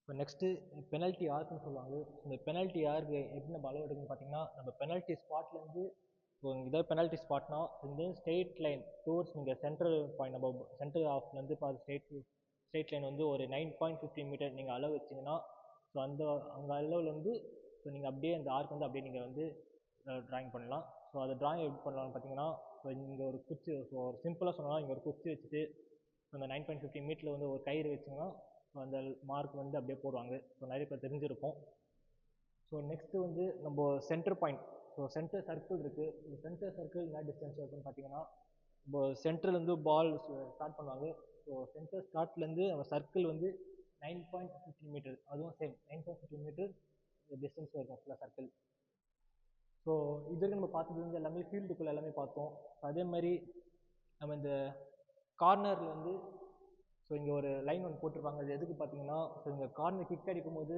இப்போ next penalty ஆர்க்குன்னு சொல்லுவாங்க. இந்த பெனல்ட்டி ஆர்க்கு எப்படி நம்ம அளவு எடுக்கணும்னு பார்த்தீங்கன்னா, நம்ம பெனல்ட்டி ஸ்பாட்லேருந்து இப்போ இதான் பெனல்ட்டி ஸ்பாட்னா இந்த ஸ்ட்ரெயிட் லைன் டூவர்ட்ஸ் நீங்கள் சென்ட்ரல் பாயிண்ட் நம்ம சென்ட்ரல் ஆஃப்லேருந்து இப்போ ஸ்ட்ரெயிட் லைன் வந்து ஒரு 9.15 மீட்டர் நீங்கள் அளவு வச்சிங்கன்னா, ஸோ அந்த அளவுலேருந்து ஸோ நீங்கள் அப்படியே அந்த ஆர்க் வந்து அப்படியே நீங்கள் வந்து ட்ராயிங் பண்ணலாம். ஸோ அதை ட்ராயிங் எப்படி பண்ணலாம்னு பார்த்தீங்கன்னா, ஸோ இங்கே ஒரு குச்சி, ஸோ ஒரு சிம்பிளாக சொன்னால் இங்கே ஒரு குச்சி வச்சுட்டு அந்த 9.15 மீட்டரில் வந்து ஒரு கயிறு வச்சிங்கன்னா அந்த மார்க் வந்து அப்படியே போடுவாங்க. ஸோ நிறைய பேர் தெரிஞ்சிருக்கும். ஸோ நெக்ஸ்ட்டு வந்து நம்ம centre point, so centre circle இருக்குது. இந்த சென்டர் சர்க்கிள் என்ன டிஸ்டன்ஸ் இருக்குன்னு பார்த்தீங்கன்னா, இப்போ சென்டர்லேருந்து பால் ஸ்டார்ட் பண்ணுவாங்க. ஸோ சென்டர் ஸ்டார்ட்லேருந்து நம்ம சர்க்கிள் வந்து 9.15 மீட்டர், அதுவும் சேம் 9.15 மீட்டர் டிஸ்டன்ஸ் இருக்கும் ஃபுல்லாக சர்க்கிள். ஸோ இதுவரைக்கும் நம்ம பார்த்தது வந்து எல்லாமே ஃபீல்டுக்குள்ளே எல்லாமே பார்த்தோம். அதே மாதிரி நம்ம இந்த கார்னரில் வந்து ஸோ இங்கே ஒரு லைன் ஒன்று போட்டிருப்பாங்க. அது எதுக்கு பார்த்தீங்கன்னா, ஸோ இங்கே கார்னர் கிக் அடிக்கும்போது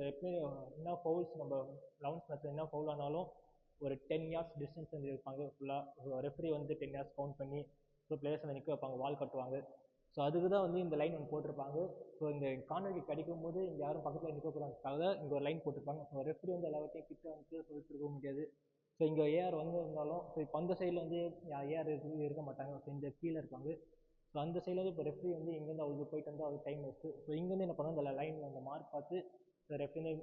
எப்பவுமே என்ன ஃபவுல்ஸ் நம்ம 11th மேட்ச் என்ன ஃபவுல் ஆனாலும் ஒரு 10 yards டிஸ்டன்ஸ் வந்து இருப்பாங்க ஃபுல்லாக. ரெஃப்ரி வந்து 10 yards கவுண்ட் பண்ணி ஸோ பிளேயர்ஸ் வந்து நிற்க வைப்பாங்க, வால் கட்டுவாங்க. ஸோ அதுக்கு தான் வந்து இந்த லைன் ஒன்று போட்டிருப்பாங்க. ஸோ இங்கே கார்னர் கிக் அடிக்கும்போது இங்கே யாரும் பக்கத்தில் நிற்கக்கூடாதுக்காக இங்கே ஒரு லைன் போட்டிருப்பாங்க. ஸோ ரெஃப்ரி வந்து எல்லாத்தையும் கிட்ட வந்து சொல்லிட்டு இருக்க முடியாது. ஸோ இங்கே ஏஆர் வந்து இருந்தாலும் ஸோ இப்போ அந்த சைடில் வந்து ஏஆர் இருக்க மாட்டாங்க. ஸோ இந்த கீழே இருப்பாங்க. ஸோ அந்த சைடில் வந்து இப்போ ரெஃப்ரி வந்து இங்கேருந்து அவருக்கு போயிட்டு வந்து அவருக்கு டைம் வேஸ்ட்டு. ஸோ இங்கேருந்து என்ன பண்ணுவோம், இந்த லைன் அந்த மார்க் பார்த்து ஸோ ரெஃப்ரி மேன்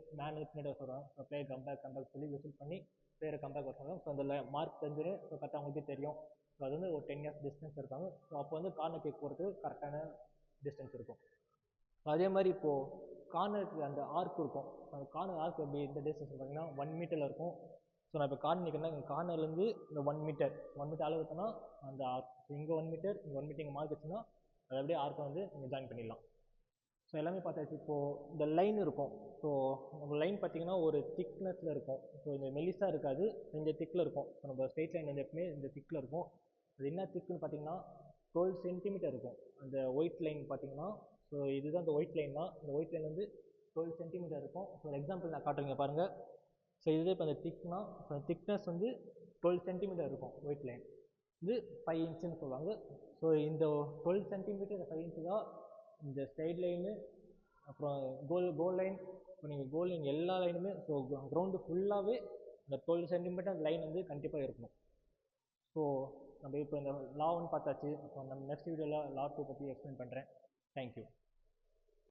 பின்னாடி வர சொல்கிறாங்க. ஸோ பிளேயர் கம்பேக் சொல்லி விசில் பண்ணி பிளேயரை கம்பேக் வர சொல்கிறாங்க. ஸோ அந்த மார்க் தெரிஞ்சிடும். ஸோ கரெக்டாக அவங்களுக்கே தெரியும். ஸோ அது வந்து ஒரு 10 yards டிஸ்டன்ஸ் இருக்காங்க. ஸோ அப்போ வந்து கார்னர் கிக் போகிறதுக்கு கரெக்டான டிஸ்டன்ஸ் இருக்கும். அதே மாதிரி இப்போது கார்னருக்கு அந்த ஆர்க் இருக்கும். அந்த கார்னர் ஆர்க் எப்படி இந்த டிஸ்டன்ஸ் பார்த்தீங்கன்னா 1 மீட்டரில் இருக்கும். ஸோ நான் இப்போ கார்னர் நிற்கிறேன்னா இந்த கார்னர்லேருந்து இந்த 1 மீட்டர் அளவு இருக்குன்னா அந்த ஆர்க், ஸோ இங்கே 1 மீட்டர் இங்கே 1 மீட்டர் இங்கே மார்க் வச்சுன்னா அது அப்படியே ஆர்க்கை வந்து நீங்கள் ஜாயின் பண்ணிடலாம். ஸோ எல்லாமே பார்த்தாச்சு. இப்போது இந்த லைன் இருக்கும். ஸோ நம்ம லைன் பார்த்தீங்கன்னா ஒரு திக்னஸில் இருக்கும். ஸோ இந்த மெலிசாக இருக்காது, இந்த திக்கில் இருக்கும். ஸோ நம்ம ஸ்ட்ரெயிட் லைன் வந்து எப்பவுமே இந்த திக்கில் இருக்கும். அது என்ன திக்குன்னு பார்த்தீங்கன்னா 12 சென்டிமீட்டர் இருக்கும். அந்த ஒயிட் லைன் பார்த்தீங்கன்னா, ஸோ இதுதான் இந்த ஒயிட் லைன் தான். இந்த ஒயிட் லைன் வந்து 12 சென்டிமீட்டர் இருக்கும். ஸோ ஒரு எக்ஸாம்பிள் நான் காட்டுறீங்க பாருங்கள். ஸோ இதுவே இப்போ அந்த திக்னா திக்னஸ் வந்து 12 சென்டிமீட்டர் இருக்கும். ஒயிட் லைன் இது 5 இன்ச்சுன்னு சொல்லுவாங்க. ஸோ இந்த 12 சென்டிமீட்டர் இந்த 5 இன்ச்சு தான் இந்த சைட் லைனு, அப்புறம் கோல் லைன். இப்போ நீங்கள் கோல் லைன் எல்லா லைனுமே ஸோ கிரவுண்டு ஃபுல்லாகவே இந்த 12 சென்டிமீட்டர் லைன் வந்து கண்டிப்பாக இருக்கணும். ஸோ நம்ம இப்போ இந்த லா 1 பார்த்தாச்சு. ஸோ நம்ம நெக்ஸ்ட் வீடியோவில் லா 2 பற்றி எக்ஸ்பிளைன் பண்ணுறேன். தேங்க்யூ.